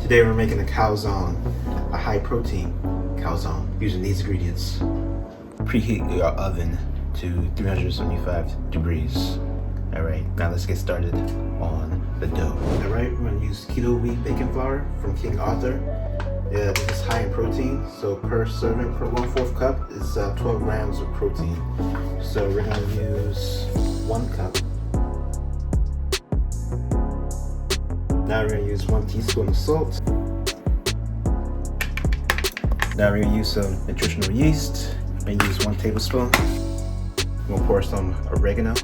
Today we're making a calzone, a high protein calzone, using these ingredients. Preheat your oven to 375 degrees. Alright, now let's get started on the dough. Alright, we're going to use keto wheat baking flour from King Arthur. This is high in protein, so per serving, per 1/4 cup is 12 grams of protein. So we're going to use 1 cup. Now we're going to use 1 teaspoon of salt. Now we're going to use some nutritional yeast. We're going to use 1 tablespoon. We'll pour some oregano,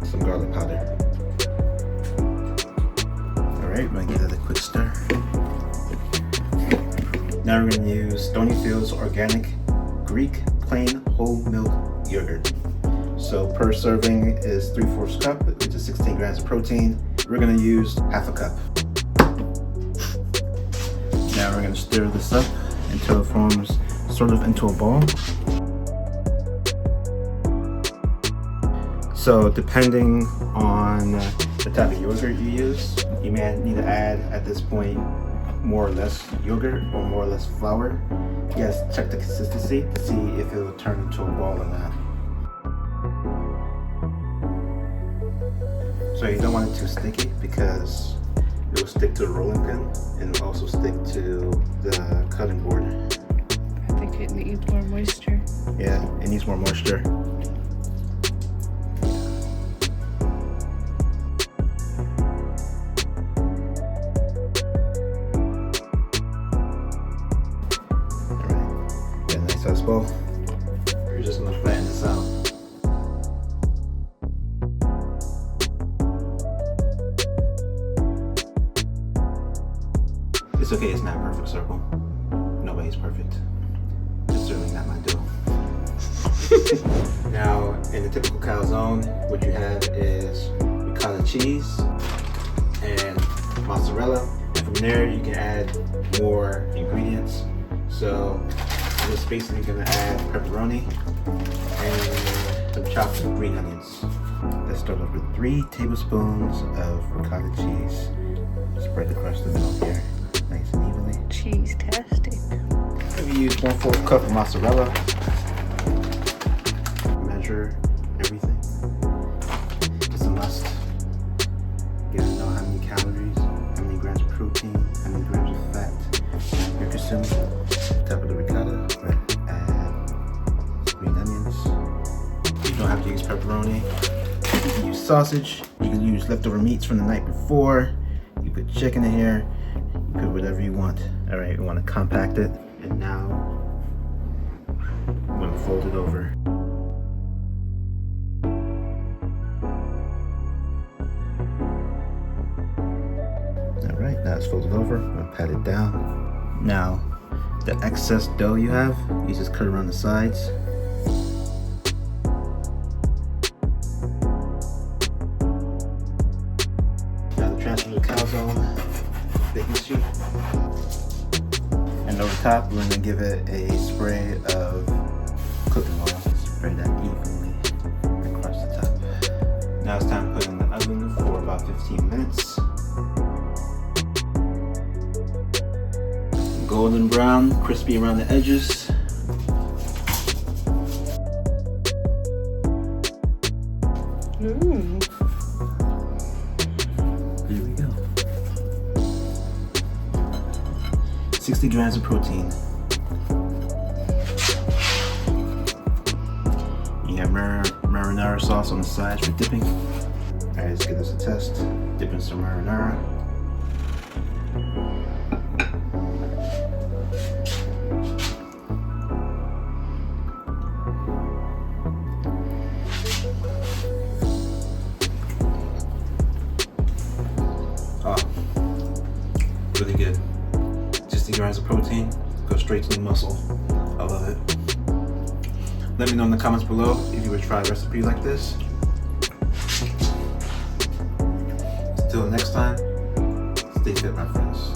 some garlic powder. Alright, we're going to give that a quick stir. Now we're going to use Stonyfield's organic Greek plain whole milk yogurt. So per serving is 3/4 cup, which is 16 grams of protein. We're going to use 1/2 cup. Now we're going to stir this up until it forms sort of into a ball. So depending on the type of yogurt you use, you may need to add at this point more or less yogurt or more or less flour. You guys check the consistency to see if it will turn into a ball or not. So you don't want it too sticky because it will stick to the rolling pin and it will also stick to the cutting board. I think it needs more moisture. Yeah, it needs more moisture. Alright, get a nice size bowl. We're just gonna flatten this out. It's okay, it's not a perfect circle. Nobody's perfect. It's certainly not my dough. Now, in the typical calzone, what you have is ricotta cheese and mozzarella. And from there, you can add more ingredients. So, I'm just basically gonna add pepperoni and some chopped green onions. Let's start off with 3 tablespoons of ricotta cheese. Spread across the middle here. Nice and evenly. Cheese-tastic. We use 1/4 cup of mozzarella. Measure everything. It's a must. You gotta know how many calories, how many grams of protein, how many grams of fat you're consuming. Top of the ricotta, add green onions. You don't have to use pepperoni. You can use sausage. You can use leftover meats from the night before. You put chicken in here. Put whatever you want. Alright, we want to compact it. And now, I'm going to fold it over. Alright, now it's folded over. I'm going to pat it down. Now, the excess dough you have, you just cut around the sides. Now to transfer the calzone baking sheet. And over top, we're going to give it a spray of cooking oil. Spray that evenly across the top. Now it's time to put it in the oven for about 15 minutes. Golden brown, crispy around the edges. Mmm. There we go. 60 grams of protein. You have marinara sauce on the sides for dipping. Alright, let's give this a test. Dip in some marinara. Oh, really good. 60 grams of protein, go straight to the muscle. I love it. Let me know in the comments below if you would try a recipe like this. Till next time, stay fit, my friends.